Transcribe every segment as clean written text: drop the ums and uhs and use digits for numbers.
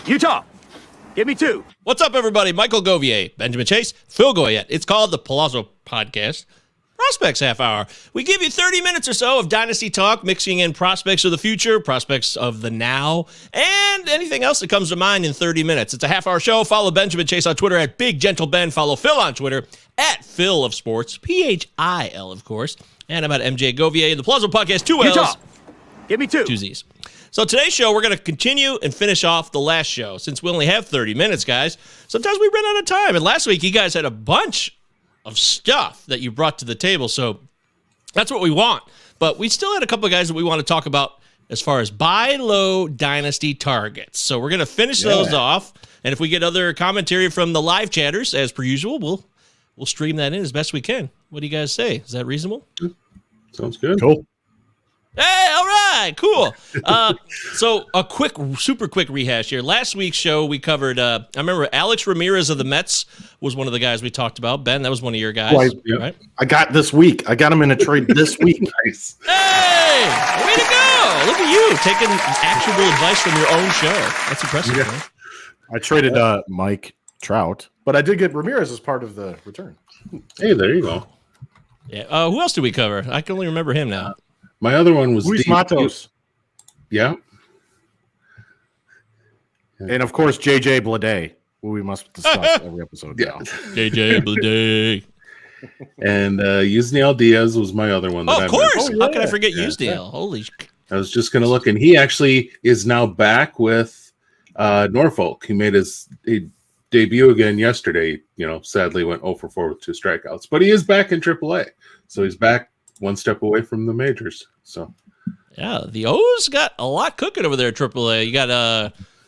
Utah, give me 2. What's up, everybody? Michael Govier, Benjamin Chase, Phil Goyette. It's called the Palazzo Podcast. Prospects Half Hour. We give you 30 minutes or so of dynasty talk, mixing in prospects of the future, prospects of the now, and anything else that comes to mind in 30 minutes. It's a half-hour show. Follow Benjamin Chase on Twitter at BigGentleBen. Follow Phil on Twitter at Phil of Sports, Phil, of course. And I'm at MJ Govier. The Palazzo Podcast, 2 L's. Utah, give me 2. 2 Z's. So today's show, we're going to continue and finish off the last show. Since we only have 30 minutes, guys, sometimes we run out of time. And last week, you guys had a bunch of stuff that you brought to the table. So that's what we want. But we still had a couple of guys that we want to talk about as far as buy low dynasty targets. So we're going to finish those off. And if we get other commentary from the live chatters, as per usual, we'll stream that in as best we can. What do you guys say? Is that reasonable? Sounds good. Cool. Hey, all right, cool. So a super quick rehash here. Last week's show, we covered, I remember Alex Ramirez of the Mets was one of the guys we talked about. Ben, that was one of your guys, right? I got this week. I got him in a trade this week. Nice. Hey, way to go. Look at you, taking actionable advice from your own show. That's impressive, man. I traded Mike Trout, but I did get Ramirez as part of the return. Hey, there you go. Yeah. Who else did we cover? I can only remember him now. My other one was Luis Matos. Yeah. And, of course, J.J. Bleday, who we must discuss every episode now. J.J. Bleday. And Yusniel Diaz was my other one. Oh, of course. How can I forget Yusniel? Holy. I was just going to look, and he actually is now back with Norfolk. He made his debut again yesterday. Sadly went 0 for 4 with 2 strikeouts. But he is back in AAA. So he's back one step away from the majors. So, yeah, the O's got a lot cooking over there at AAA. You got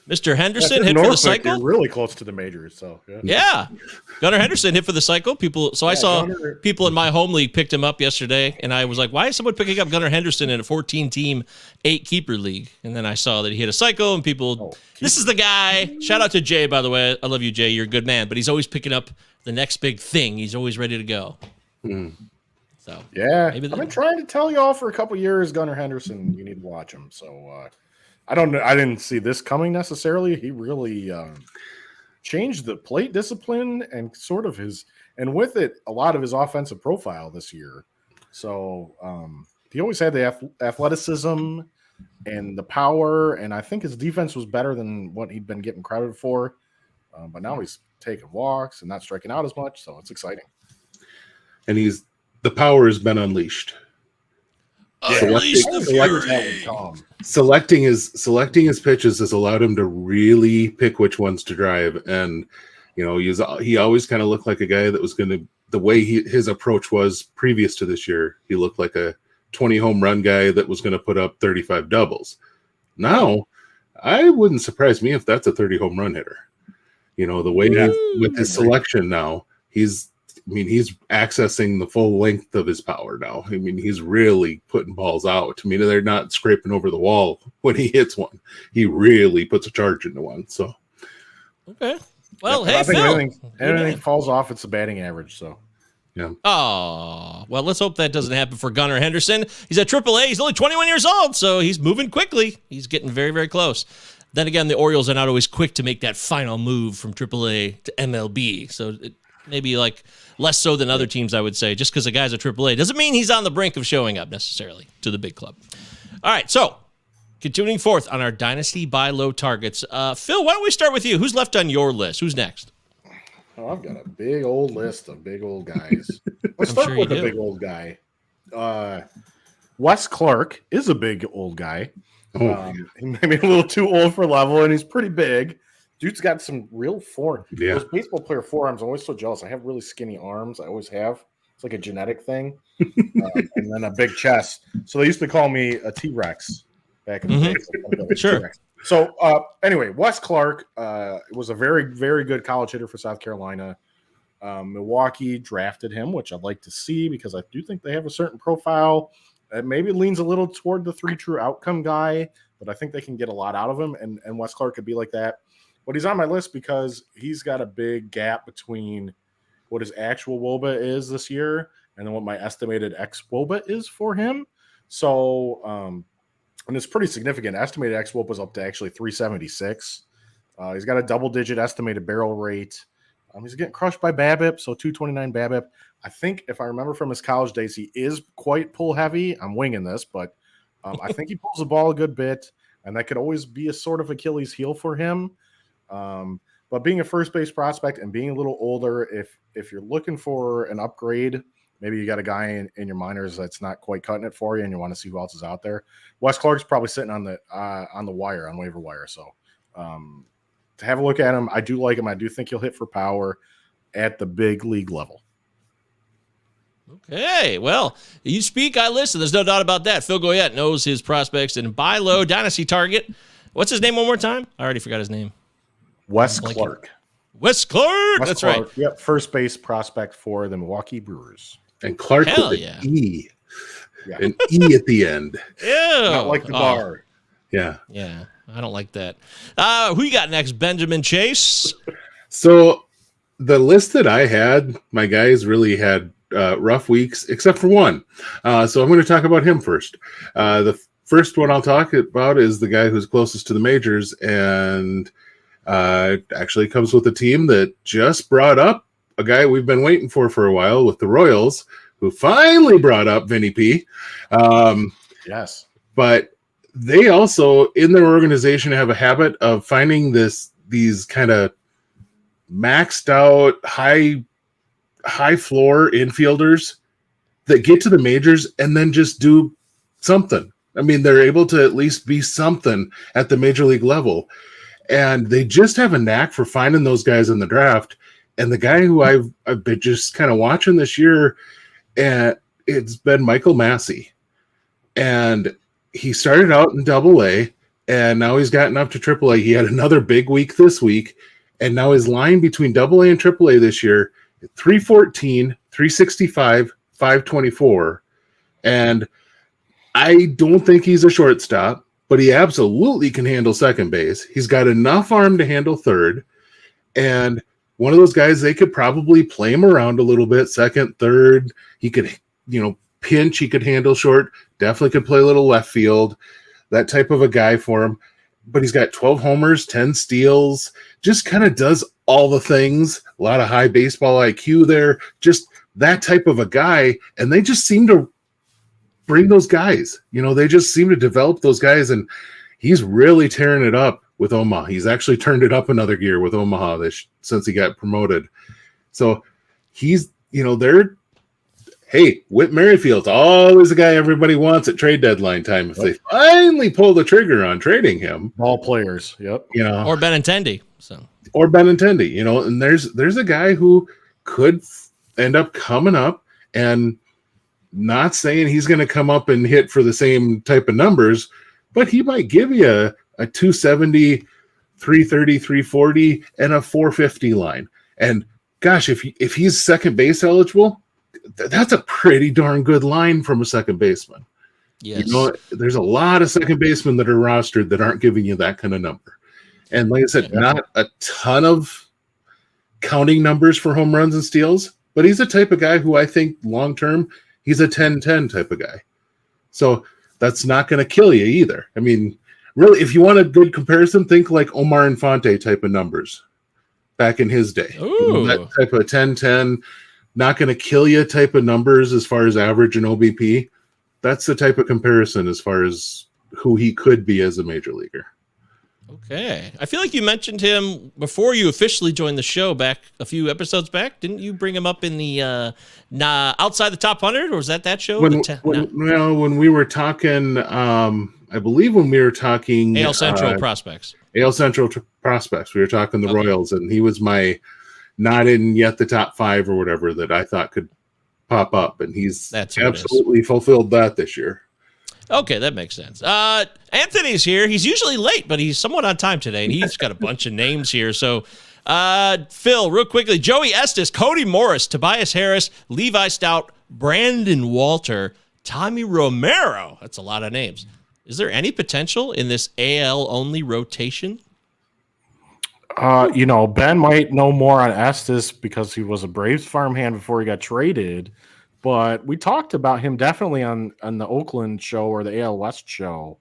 Mr. Henderson hit for the cycle. Really close to the majors. So yeah. Gunnar Henderson hit for the cycle. I saw people in my home league picked him up yesterday, and I was like, why is someone picking up Gunnar Henderson in a 14-team, 8-keeper league? And then I saw that he hit a cycle, and this is the guy. Shout out to Jay, by the way. I love you, Jay. You're a good man. But he's always picking up the next big thing. He's always ready to go. So, yeah, I've been trying to tell y'all for a couple years, Gunnar Henderson, you need to watch him. So I don't know. I didn't see this coming necessarily. He really changed the plate discipline and sort of and with it, a lot of his offensive profile this year. So he always had the athleticism and the power, and I think his defense was better than what he'd been getting credited for. But now he's taking walks and not striking out as much, so it's exciting. And the power has been unleashed. Selecting his pitches has allowed him to really pick which ones to drive, and he always kind of looked like a guy that was going to. The way his approach was previous to this year, he looked like a 20 home run guy that was going to put up 35 doubles. Now, I wouldn't surprise me if that's a 30 home run hitter. The way with his selection now, he's accessing the full length of his power now. He's really putting balls out. They're not scraping over the wall when he hits one. He really puts a charge into one. So, okay. Well, I think Phil. anything falls off, it's a batting average. So, yeah. Oh, well, let's hope that doesn't happen for Gunnar Henderson. He's at AAA. He's only 21 years old, so he's moving quickly. He's getting very, very close. Then again, the Orioles are not always quick to make that final move from AAA to MLB. So maybe less so than other teams, I would say. Just because a guy's at AAA doesn't mean he's on the brink of showing up necessarily to the big club. All right, so continuing forth on our Dynasty buy low targets. Phil, why don't we start with you? Who's left on your list? Who's next? Oh, I've got a big old list of big old guys. Let's start with a big old guy. Wes Clark is a big old guy. He may be a little too old for level, and he's pretty big. Dude's got some real form. Yeah. Those baseball player forearms, I'm always so jealous. I have really skinny arms. I always have. It's like a genetic thing. And then a big chest. So they used to call me a T-Rex back in the day. Sure. T-Rex. So anyway, Wes Clark was a very, very good college hitter for South Carolina. Milwaukee drafted him, which I'd like to see because I do think they have a certain profile. Maybe leans a little toward the 3 true outcome guy, but I think they can get a lot out of him, and Wes Clark could be like that. But he's on my list because he's got a big gap between what his actual WOBA is this year and then what my estimated ex-WOBA is for him. So, and it's pretty significant. Estimated ex-WOBA was up to actually 376. He's got a double-digit estimated barrel rate. He's getting crushed by BABIP, so 229 BABIP. I think if I remember from his college days, he is quite pull heavy. I'm winging this, but I think he pulls the ball a good bit, and that could always be a sort of Achilles heel for him. But being a first base prospect and being a little older, if you're looking for an upgrade, maybe you got a guy in your minors that's not quite cutting it for you, and you want to see who else is out there. Wes Clark's probably sitting on the wire, on waiver wire. So to have a look at him, I do like him. I do think he'll hit for power at the big league level. Okay, well, you speak, I listen. There's no doubt about that. Phil Goyette knows his prospects and buy low dynasty target. What's his name one more time? I already forgot his name. Wes Clark. Wes Clark. Wes That's Clark. right. Yep, first base prospect for the Milwaukee Brewers. And Clark Hell with yeah. an E. Yeah. An E at the end. Ew. Not like the bar. Yeah. Yeah, I don't like that. Who you got next? Benjamin Chase? So the list that I had, my guys really had rough weeks, except for one. So I'm going to talk about him first. The first one I'll talk about is the guy who's closest to the majors, and actually comes with a team that just brought up a guy we've been waiting for a while with the Royals, who finally brought up Vinny P. Yes. But they also, in their organization, have a habit of finding these kind of maxed out high floor infielders that get to the majors and then just do something. I mean, they're able to at least be something at the major league level. And they just have a knack for finding those guys in the draft. And the guy who I've been just kind of watching this year, and it's been Michael Massey. And he started out in Double-A, and now he's gotten up to Triple-A. He had another big week this week, and now his line between Double-A and Triple-A this year, 314, 365, 524. And I don't think he's a shortstop, but he absolutely can handle second base. He's got enough arm to handle third, and one of those guys, they could probably play him around a little bit, second, third. He could, pinch. He could handle short. Definitely could play a little left field. That type of a guy for him. But he's got 12 homers, 10 steals. Just kind of does all the things. A lot of high baseball IQ there. Just that type of a guy. And they just seem to bring those guys. They just seem to develop those guys. And he's really tearing it up with Omaha. He's actually turned it up another gear with Omaha since he got promoted. So he's, Whit Merrifield's always a guy everybody wants at trade deadline time. If they finally pull the trigger on trading him. All players. Yep. Or Benintendi. Or Benintendi, and there's a guy who could end up coming up, and not saying he's going to come up and hit for the same type of numbers, but he might give you a 270, 330, 340, and a 450 line. And gosh, if he's second base eligible, that's a pretty darn good line from a second baseman. Yes. There's a lot of second basemen that are rostered that aren't giving you that kind of number. And like I said, not a ton of counting numbers for home runs and steals, but he's a type of guy who I think long-term, he's a 10-10 type of guy. So that's not going to kill you either. I mean, really, if you want a good comparison, think like Omar Infante type of numbers back in his day. That type of 10-10, not going to kill you type of numbers as far as average and OBP. That's the type of comparison as far as who he could be as a major leaguer. Okay. I feel like you mentioned him before you officially joined the show back a few episodes back. Didn't you bring him up in the outside the top 100, or was that show? When we were talking, I believe when we were talking AL Central prospects. AL Central prospects, we were talking the Royals, and he was my not in yet the top 5 or whatever that I thought could pop up, and he's absolutely fulfilled that this year. Okay, that makes sense. Anthony's here. He's usually late, but he's somewhat on time today, and he's got a bunch of names here. So, Phil, real quickly, Joey Estes, Cody Morris, Tobias Harris, Levi Stout, Brandon Walter, Tommy Romero. That's a lot of names. Is there any potential in this AL-only rotation? Ben might know more on Estes because he was a Braves farmhand before he got traded. But we talked about him definitely on the Oakland show or the AL West show.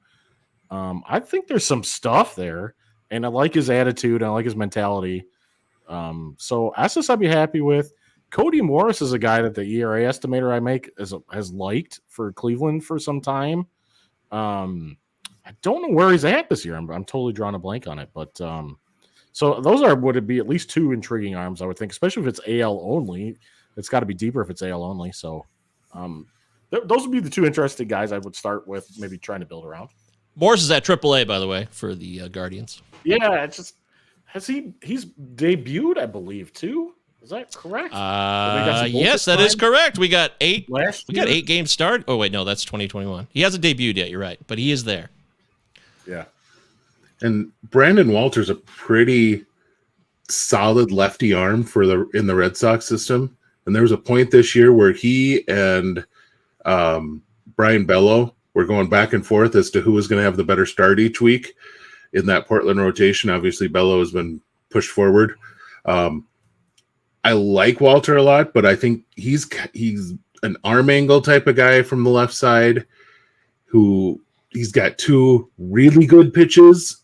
I think there's some stuff there. and I like his attitude. And I like his mentality. So Estes I'd be happy with. Cody Morris is a guy that the ERA estimator I make has liked for Cleveland for some time. I don't know where he's at this year. I'm totally drawing a blank on it, but so those would it be at least two intriguing arms, I would think, especially if it's AL only. It's got to be deeper if it's AL only. So those would be the two interesting guys I would start with, maybe trying to build around. Morris is at AAA, by the way, for the Guardians. Yeah, it's just he's debuted, I believe, too. Is that correct? Yes, that is correct. We got 8. Last we got 8 games start. Oh wait, no, that's 2021. He hasn't debuted yet. You're right, but he is there. Yeah. And Brandon Walter's a pretty solid lefty arm in the Red Sox system. And there was a point this year where he and Brian Bello were going back and forth as to who was going to have the better start each week in that Portland rotation. Obviously, Bello has been pushed forward. I like Walter a lot, but I think he's an arm angle type of guy from the left side who he's got 2 really good pitches,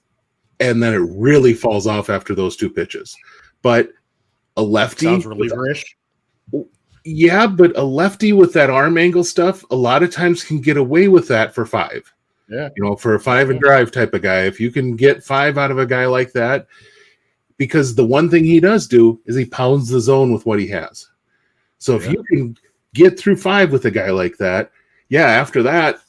and then it really falls off after those 2 pitches. But a lefty sounds reliever-ish. Yeah, but a lefty with that arm angle stuff a lot of times can get away with that for 5. Yeah. For a 5 and drive type of guy, if you can get 5 out of a guy like that, because the one thing he does do is he pounds the zone with what he has. So if you can get through 5 with a guy like that, after that,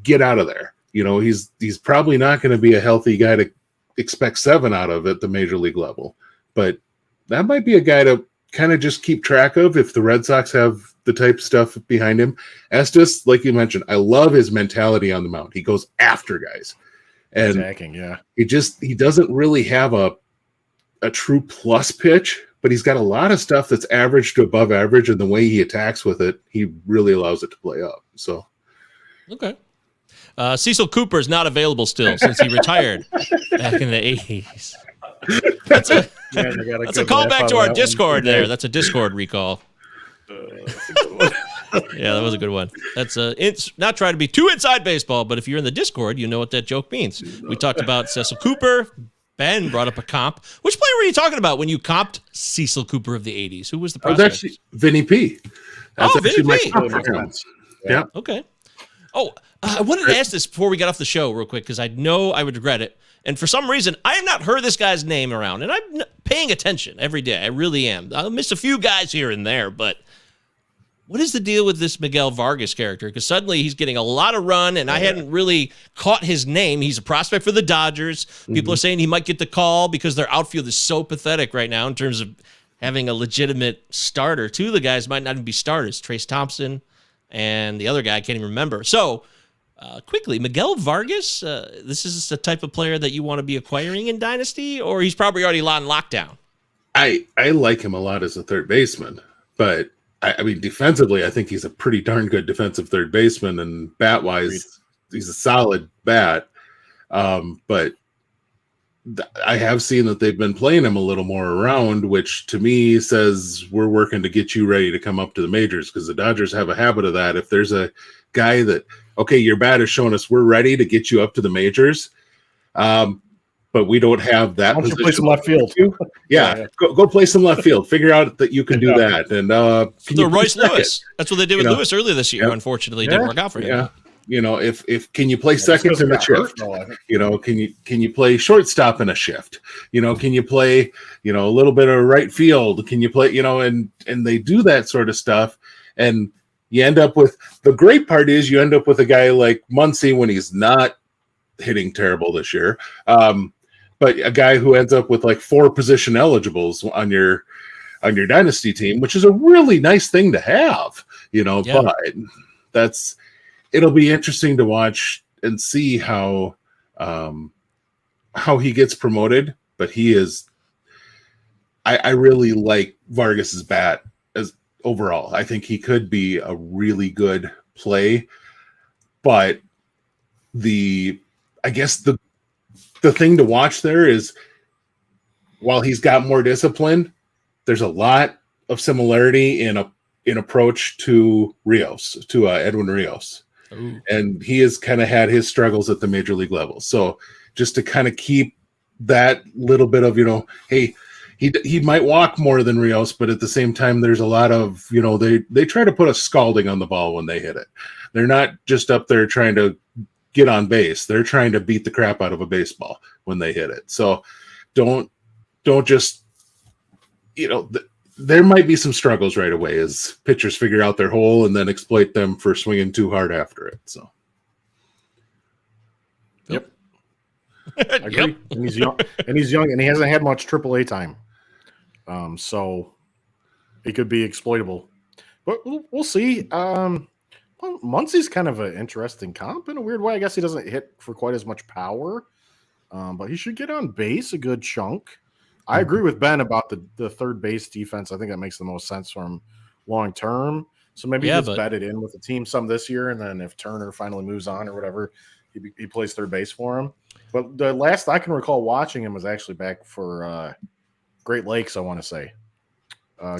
get out of there. He's probably not going to be a healthy guy to expect 7 out of at the major league level. But that might be a guy to kind of just keep track of if the Red Sox have the type of stuff behind him. Estes, like you mentioned, I love his mentality on the mound. He goes after guys. And attacking, he doesn't really have a true plus pitch, but he's got a lot of stuff that's average to above average, and the way he attacks with it, he really allows it to play up. So, okay. Cecil Cooper is not available still since he retired back in the 80s. That's a callback to our Discord there. That's a Discord recall. Yeah, that was a good one. That's it's not trying to be too inside baseball, but if you're in the Discord, you know what that joke means. We talked about Cecil Cooper. Ben brought up a comp. Which player were you talking about when you comped Cecil Cooper of the 80s? Who was the prospect? That's actually Vinny P. That's Vinny P. Yeah. Okay. Oh, I wanted to ask this before we got off the show real quick because I know I would regret it. And for some reason, I have not heard this guy's name around. And I'm paying attention every day. I really am. I'll miss a few guys here and there, but what is the deal with this Miguel Vargas character? Because suddenly he's getting a lot of run, and I hadn't really caught his name. He's a prospect for the Dodgers. People are saying he might get the call because their outfield is so pathetic right now in terms of having a legitimate starter. 2 of the guys might not even be starters, Trace Thompson and the other guy I can't even remember. So, quickly, Miguel Vargas, this is the type of player that you want to be acquiring in Dynasty, or he's probably already on lockdown? I like him a lot as a third baseman, but I mean, defensively, I think he's a pretty darn good defensive third baseman, and bat-wise, he's a solid bat. But I have seen that they've been playing him a little more around, which to me says we're working to get you ready to come up to the majors, because the Dodgers have a habit of that. If there's a guy that, okay, your bat has shown us we're ready to get you up to the majors, but we don't have that. Why don't you play some left field? Yeah. Go play some left field. Figure out that you can do that. And so Royce Lewis. That's what they did with Lewis earlier this year. Unfortunately, it didn't work out for him. Yeah. If can you play second in the shift? Can you play shortstop in a shift? Can you play a little bit of right field? Can you play and they do that sort of stuff, and you end up with, the great part is you end up with a guy like Muncy when he's not hitting terrible this year. But a guy who ends up with like 4 position eligibles on your dynasty team, which is a really nice thing to have, but it'll be interesting to watch and see how he gets promoted. But he is, I really like Vargas's bat as overall. I think he could be a really good play, but I guess the thing to watch there is, while he's got more discipline, there's a lot of similarity in approach to Edwin Rios. Ooh. And he has kind of had his struggles at the major league level. So just to kind of keep that little bit of, hey, he might walk more than Rios, but at the same time, there's a lot of, they try to put a scalding on the ball when they hit it. They're not just up there trying to get on base. They're trying to beat the crap out of a baseball when they hit it. So don't just, there might be some struggles right away as pitchers figure out their hole and then exploit them for swinging too hard after it. So. Yep. I agree. Yep. And he's young, and he hasn't had much AAA time. So he could be exploitable, but we'll see. Muncy's kind of an interesting comp in a weird way. I guess he doesn't hit for quite as much power, but he should get on base a good chunk. I agree with Ben about the third base defense. I think that makes the most sense for him long term. So maybe he gets bedded in with the team some this year, and then if Turner finally moves on or whatever, he plays third base for him. But the last I can recall watching him was actually back for Great Lakes, I want to say.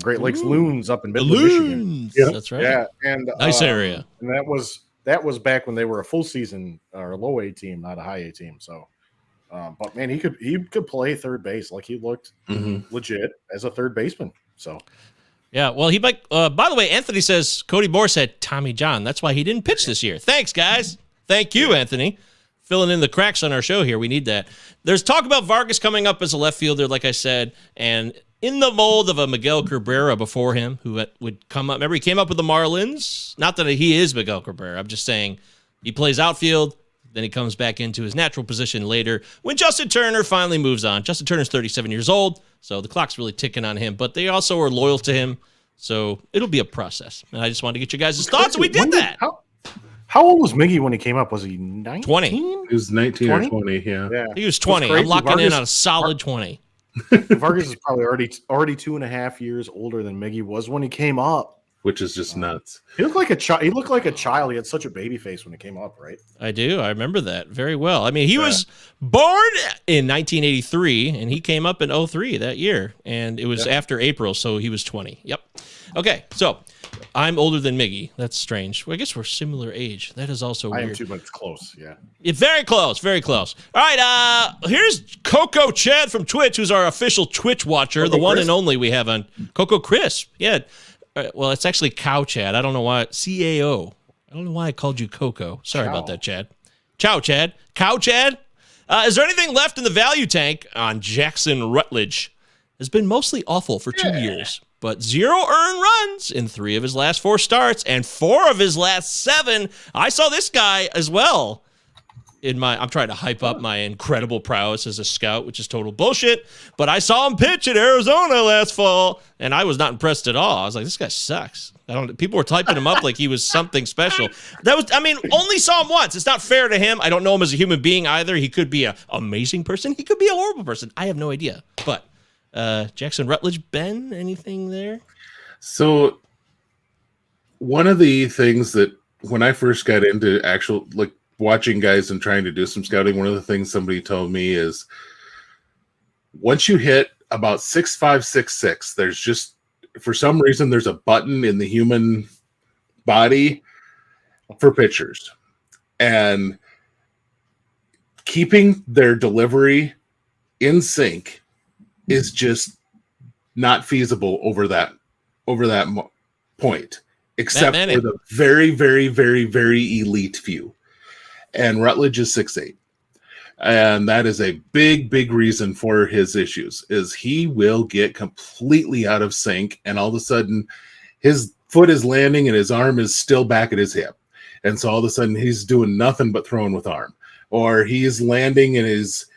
Great Lakes Loons up in Michigan. Yeah, that's right. Yeah, and nice area. And that was back when they were a full season or low A team, not a high A team. So, but man, he could play third base. Like he looked legit as a third baseman. So, yeah. Well, he might. By the way, Anthony says Cody Moore said Tommy John. That's why he didn't pitch this year. Thanks, guys. Thank you, Anthony. Filling in the cracks on our show here. We need that. There's talk about Vargas coming up as a left fielder, like I said, and in the mold of a Miguel Cabrera before him, who would come up. Remember, he came up with the Marlins. Not that he is Miguel Cabrera. I'm just saying he plays outfield, then he comes back into his natural position later when Justin Turner finally moves on. Justin Turner's 37 years old, so the clock's really ticking on him, but they also are loyal to him, so it'll be a process. And I just wanted to get you guys' thoughts, and we did that. How old was Miggy when he came up? Was he 19? 20. He was 19 or 20, yeah. He was 20. I'm locking in on a solid 20. Vargas is probably already 2.5 years older than Miggy was when he came up, which is just nuts. He looked like a child. He looked like a child. He had such a baby face when he came up, right? I do. I remember that very well. I mean, he was born in 1983, and he came up in 03 that year, and it was after April, so he was 20. Yep. Okay, so I'm older than Miggy. That's strange. Well, I guess we're similar age. That is also weird. I am too, but it's close. Yeah. Very close. Very close. All right. Here's Coco Chad from Twitch, who's our official Twitch watcher, the one and only we have on Coco Crisp. Yeah. Well, it's actually Cow Chad. I don't know why. CAO. I don't know why I called you Coco. Sorry about that, Chad. Ciao, Chad. Cow Chad. Is there anything left in the value tank on Jackson Rutledge? Has been mostly awful for 2 years, but 0 earned runs in 3 of his last 4 starts and 4 of his last 7. I saw this guy as well. I'm trying to hype up my incredible prowess as a scout, which is total bullshit. But I saw him pitch at Arizona last fall, and I was not impressed at all. I was like, this guy sucks. People were typing him up like he was something special. Only saw him once. It's not fair to him. I don't know him as a human being either. He could be an amazing person. He could be a horrible person. I have no idea. But Jackson Rutledge, Ben, anything there? So one of the things that when I first got into actual watching guys and trying to do some scouting, one of the things somebody told me is once you hit about 6'5", 6'6", there's just, for some reason, there's a button in the human body for pitchers. And keeping their delivery in sync is just not feasible over that point, except for the very, very, very, very elite few. And Rutledge is 6'8". And that is a big, big reason for his issues, is he will get completely out of sync, and all of a sudden his foot is landing and his arm is still back at his hip. And so all of a sudden he's doing nothing but throwing with arm. Or he's landing and his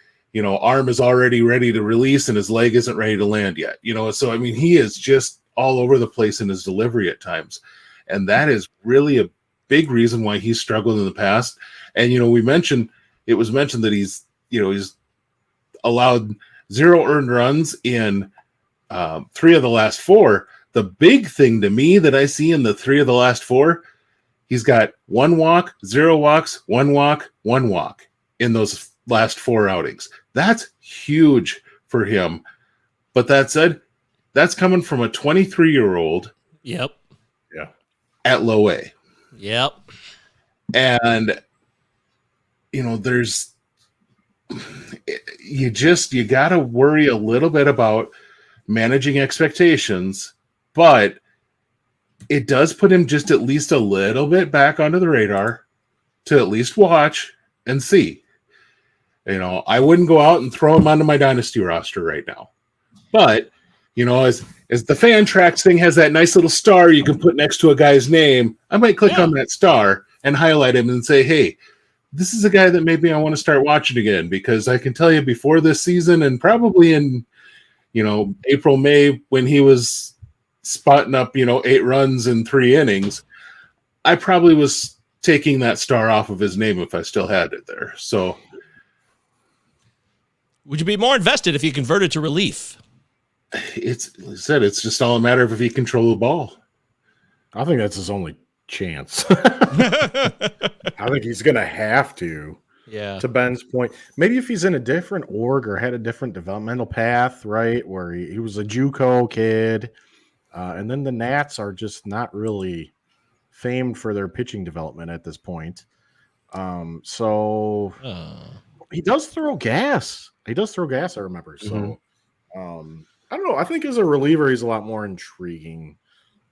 arm is already ready to release and his leg isn't ready to land yet. So I mean, he is just all over the place in his delivery at times. And that is really a big reason why he's struggled in the past. And it was mentioned that he's allowed 0 earned runs in 3 of the last 4. The big thing to me that I see in the 3 of the last 4, he's got 1 walk, 0 walks, 1 walk, 1 walk in those last 4 outings. That's huge for him. But that said, that's coming from a 23-year-old. Yep. Yeah. At low A. Yep. And there's you got to worry a little bit about managing expectations, but it does put him just at least a little bit back onto the radar to at least watch and see. I wouldn't go out and throw him onto my dynasty roster right now. But, as the fan tracks thing has that nice little star you can put next to a guy's name, I might click on that star and highlight him and say, hey, this is a guy that maybe I want to start watching again, because I can tell you before this season and probably in, April, May, when he was spotting up, 8 runs in 3 innings, I probably was taking that star off of his name if I still had it there. So would you be more invested if he converted to relief? It's just all a matter of if he control the ball. I think that's his only chance. I think he's going to have to. Yeah. To Ben's point, maybe if he's in a different org or had a different developmental path, right, where he was a JUCO kid, and then the Nats are just not really famed for their pitching development at this point. So he does throw gas. I remember. So I don't know. I think as a reliever, he's a lot more intriguing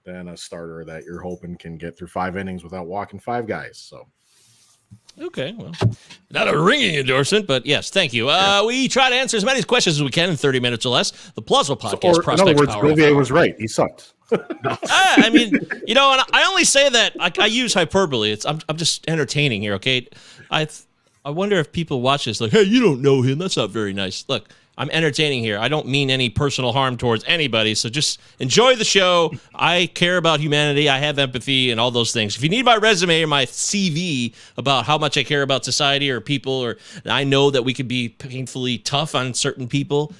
than a starter that you're hoping can get through 5 innings without walking 5 guys. So. Okay, well, not a ringing endorsement, but yes, thank you. We try to answer as many questions as we can in 30 minutes or less. The Plausible Podcast, Prospects in other words, Power Govier FM. was right. He sucked. I mean, and I only say that I use hyperbole. I'm just entertaining here, okay? I wonder if people watch this like, hey, you don't know him. That's not very nice. Look, I'm entertaining here. I don't mean any personal harm towards anybody, so just enjoy the show. I care about humanity. I have empathy and all those things. If you need my resume or my CV about how much I care about society or people, or I know that we could be painfully tough on certain people,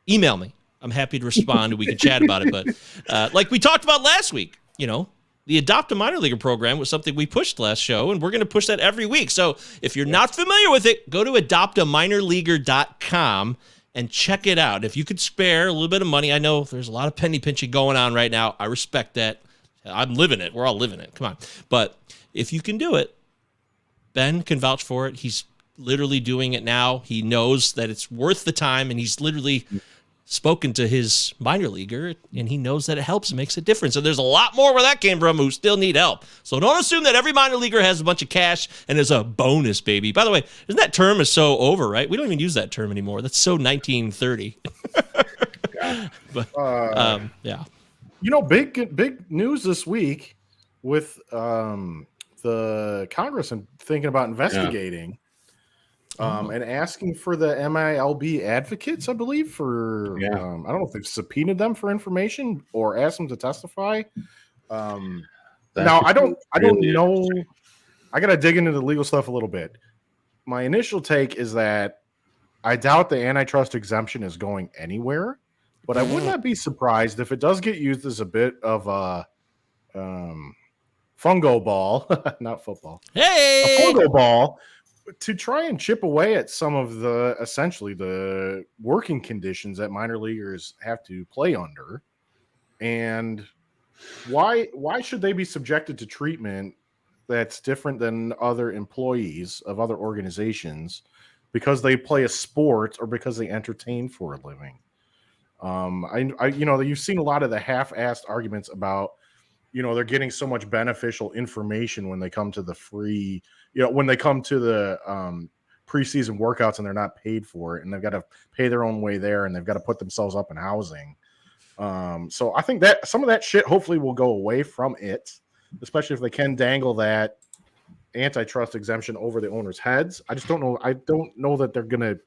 email me. I'm happy to respond and we can chat about it. But like we talked about last week, the Adopt a Minor Leaguer program was something we pushed last show, and we're going to push that every week. So if you're not familiar with it, go to adoptaminorleaguer.com and check it out. If you could spare a little bit of money, I know there's a lot of penny pinching going on right now. I respect that. I'm living it. We're all living it. Come on. But if you can do it, Ben can vouch for it. He's literally doing it now. He knows that it's worth the time, and he's literally spoken to his minor leaguer, and he knows that it helps and makes a difference. And there's a lot more where that came from who still need help. So don't assume that every minor leaguer has a bunch of cash and is a bonus, baby. By the way, isn't that term is so over, right? We don't even use that term anymore. That's so 1930. But yeah. Big news this week with the Congress and thinking about investigating. And asking for the MILB advocates, I believe, for I don't know if they've subpoenaed them for information or asked them to testify. Now I don't know. I got to dig into the legal stuff a little bit. My initial take is that I doubt the antitrust exemption is going anywhere, but I would not be surprised if it does get used as a bit of a fungo ball, not football. Hey, a fungo ball. To try and chip away at some of the essentially the working conditions that minor leaguers have to play under, and why should they be subjected to treatment that's different than other employees of other organizations because they play a sport or because they entertain for a living? You've seen a lot of the half-assed arguments about they're getting so much beneficial information when they come to the free. When they come to the preseason workouts and they're not paid for it and they've got to pay their own way there and they've got to put themselves up in housing. So I think that some of that shit hopefully will go away from it, especially if they can dangle that antitrust exemption over the owners' heads. I just don't know. I don't know that they're going to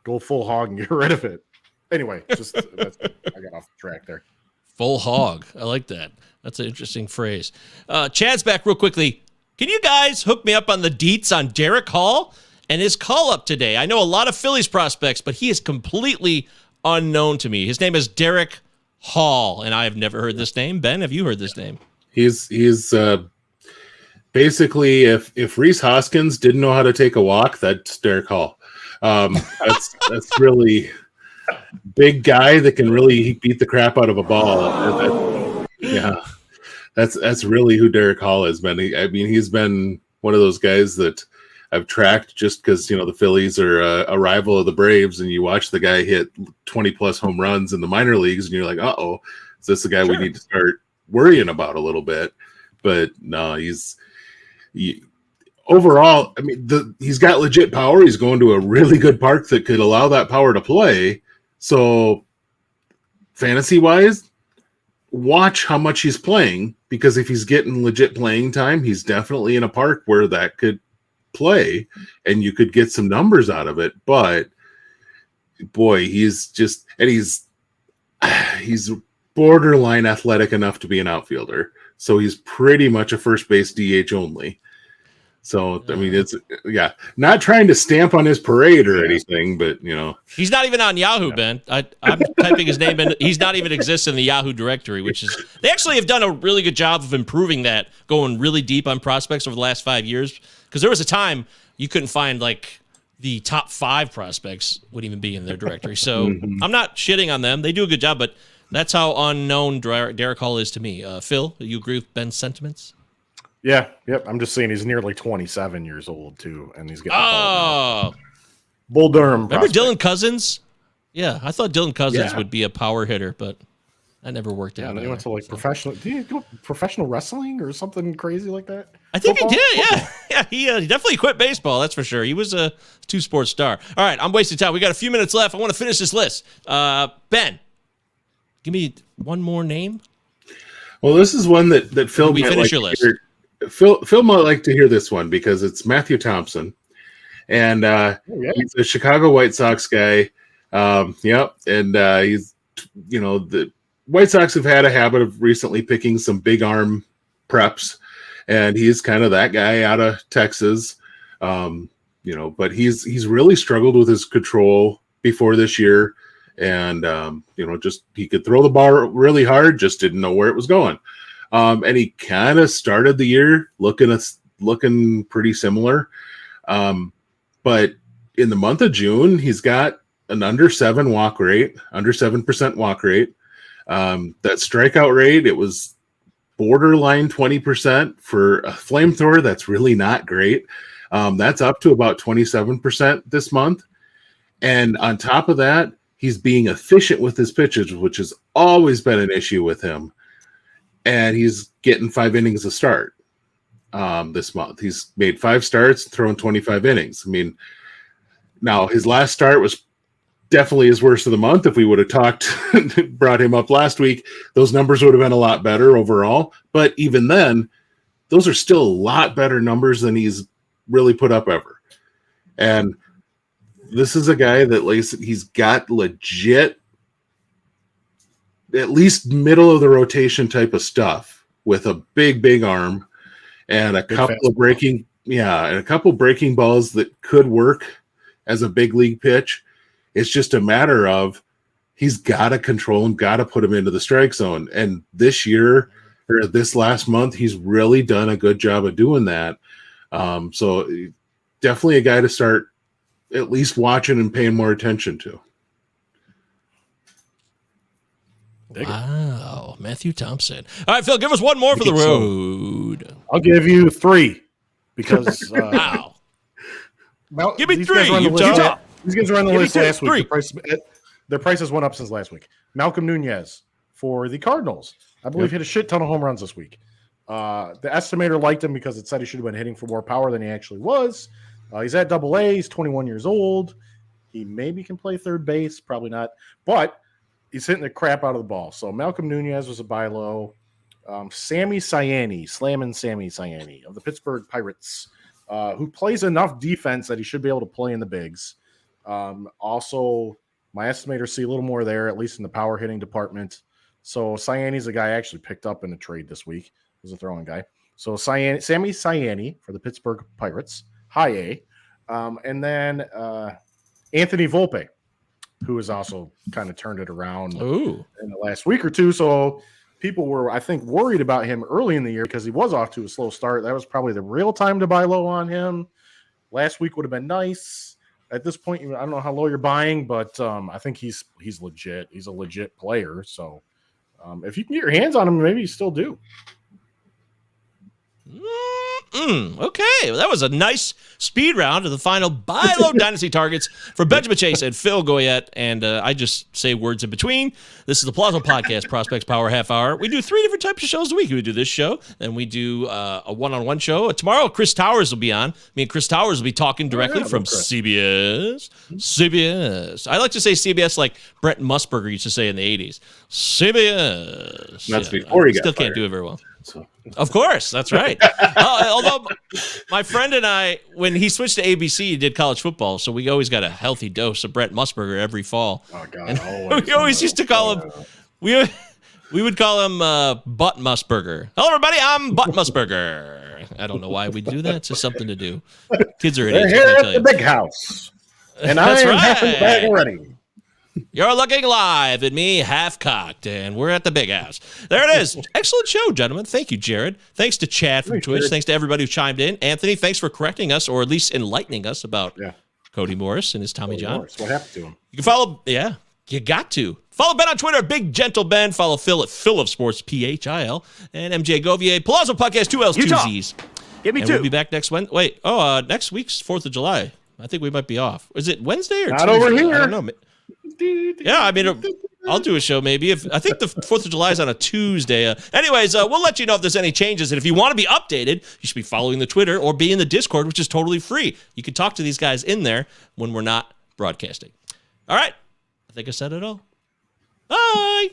go full hog and get rid of it. Anyway, I got off the track there. Full hog. I like that. That's an interesting phrase. Chad's back real quickly. Can you guys hook me up on the deets on Derek Hall and his call-up today? I know a lot of Phillies prospects, but he is completely unknown to me. His name is Derek Hall, and I have never heard this name. Ben, have you heard this name? He's basically, if Reese Hoskins didn't know how to take a walk, that's Derek Hall. That's really big guy that can really beat the crap out of a ball. That's really who Derek Hall has been. He's been one of those guys that I've tracked just because the Phillies are a rival of the Braves, and you watch the guy hit 20 plus home runs in the minor leagues, and you're like, uh-oh, is this the guy we need to start worrying about a little bit? But no, overall, I mean, he's got legit power. He's going to a really good park that could allow that power to play. So fantasy-wise, watch how much he's playing, because if he's getting legit playing time, he's definitely in a park where that could play and you could get some numbers out of it. But boy, he's borderline athletic enough to be an outfielder. So he's pretty much a first base DH only. So, I mean, it's, not trying to stamp on his parade or anything, but, He's not even on Yahoo, Ben. I'm typing his name in. He's not even exists in the Yahoo directory, which is, they actually have done a really good job of improving that, going really deep on prospects over the last 5 years. Because there was a time you couldn't find, like, the top 5 prospects wouldn't even be in their directory. So I'm not shitting on them. They do a good job, but that's how unknown Derek Hall is to me. Phil, you agree with Ben's sentiments? Yeah, yep. I'm just saying he's nearly 27 years old too, and he's getting Bull Durham. Remember prospect. Dylan Cousins? Yeah, I thought Dylan Cousins would be a power hitter, but that never worked out. Yeah, and then he went to professional. Did he go professional wrestling or something crazy like that? I think he did. Yeah. He definitely quit baseball. That's for sure. He was a 2-sport star. All right, I'm wasting time. We got a few minutes left. I want to finish this list. Ben, give me one more name. Well, this is one that Phil We might finish like your to list. hear. Phil might like to hear this one because it's Matthew Thompson, and he's a Chicago White Sox guy. And he's the White Sox have had a habit of recently picking some big arm preps, and he's kind of that guy out of Texas. But he's really struggled with his control before this year, and just he could throw the ball really hard, just didn't know where it was going. And he kind of started the year looking pretty similar. But in the month of June, he's got an under 7% walk rate. That strikeout rate, it was borderline 20% for a flamethrower. That's really not great. That's up to about 27% this month. And on top of that, he's being efficient with his pitches, which has always been an issue with him. And he's getting 5 innings a start this month. He's made 5 starts, thrown 25 innings. I mean, now his last start was definitely his worst of the month. If we would have brought him up last week, those numbers would have been a lot better overall. But even then, those are still a lot better numbers than he's really put up ever. And this is a guy that he's got legit, at least middle of the rotation type of stuff with a big arm and a couple of breaking balls that could work as a big league pitch. It's just a matter of he's got to control him, got to put him into the strike zone. And this year or this last month, he's really done a good job of doing that. So definitely a guy to start at least watching and paying more attention to. Wow, Matthew Thompson. All right, Phil, give us one more for the road. I'll give you 3 because wow. Give me 3. These guys were on the list last week. 3. Their prices went up since last week. Malcolm Nunez for the Cardinals, I believe, hit a shit ton of home runs this week. The estimator liked him because it said he should have been hitting for more power than he actually was. He's at AA. He's 21 years old. He maybe can play third base, probably not, but he's hitting the crap out of the ball. So Malcolm Nunez was a buy low. Sammy Siani of the Pittsburgh Pirates, who plays enough defense that he should be able to play in the bigs. Also, my estimators see a little more there, at least in the power hitting department. So Siani's a guy I actually picked up in a trade this week. He's a throwing guy. So Sammy Siani for the Pittsburgh Pirates, high A. And then Anthony Volpe, who has also kind of turned it around in the last week or two. So people were, I think, worried about him early in the year because he was off to a slow start. That was probably the real time to buy low on him. Last week would have been nice. At this point, I don't know how low you're buying, but I think he's legit. He's a legit player. So if you can get your hands on him, maybe you still do. Okay, well, that was a nice speed round of the final buy low dynasty targets for Benjamin Chase and Phil Goyette, and I just say words in between. This is the Palazzo Podcast, Prospects Power Half Hour. We do 3 different types of shows a week. We do this show, and we do a one-on-one show. Tomorrow, Chris Towers will be on. Me and Chris Towers will be talking directly from CBS. CBS. I like to say CBS like Brent Musburger used to say in the 80s. CBS. That's before he got Still fired. Can't do it very well. So. Of course, that's right. Although my friend and I, when he switched to ABC, he did college football, so we always got a healthy dose of Brent Musburger every fall. Oh God! And we always used to call him. We would call him Butt Musburger. Hello, everybody. I'm Butt Musburger. I don't know why we do that. It's just something to do. Kids are idiots. They're here at the big house, and I am half in the bag already. You're looking live at me, half cocked, and we're at the big house. There it is. Excellent show, gentlemen. Thank you, Jared. Thanks to Chad from Twitch. Thanks to everybody who chimed in. Anthony, thanks for correcting us, or at least enlightening us about Cody Morris and his Tommy John. Morris. What happened to him? You can follow, you got to. Follow Ben on Twitter, Big Gentle Ben. Follow Phil at Phil of Sports, PHIL. And MJ Govier, Palazzo Podcast, 2 L's, 2 Z's. Give me and 2. We'll be back next Wednesday. Next week's 4th of July. I think we might be off. Is it Wednesday or Not Tuesday? over here. I don't know. Yeah, I mean, I'll do a show maybe. I think the 4th of July is on a Tuesday. Anyways, we'll let you know if there's any changes. And if you want to be updated, you should be following the Twitter or be in the Discord, which is totally free. You can talk to these guys in there when we're not broadcasting. All right. I think I said it all. Bye.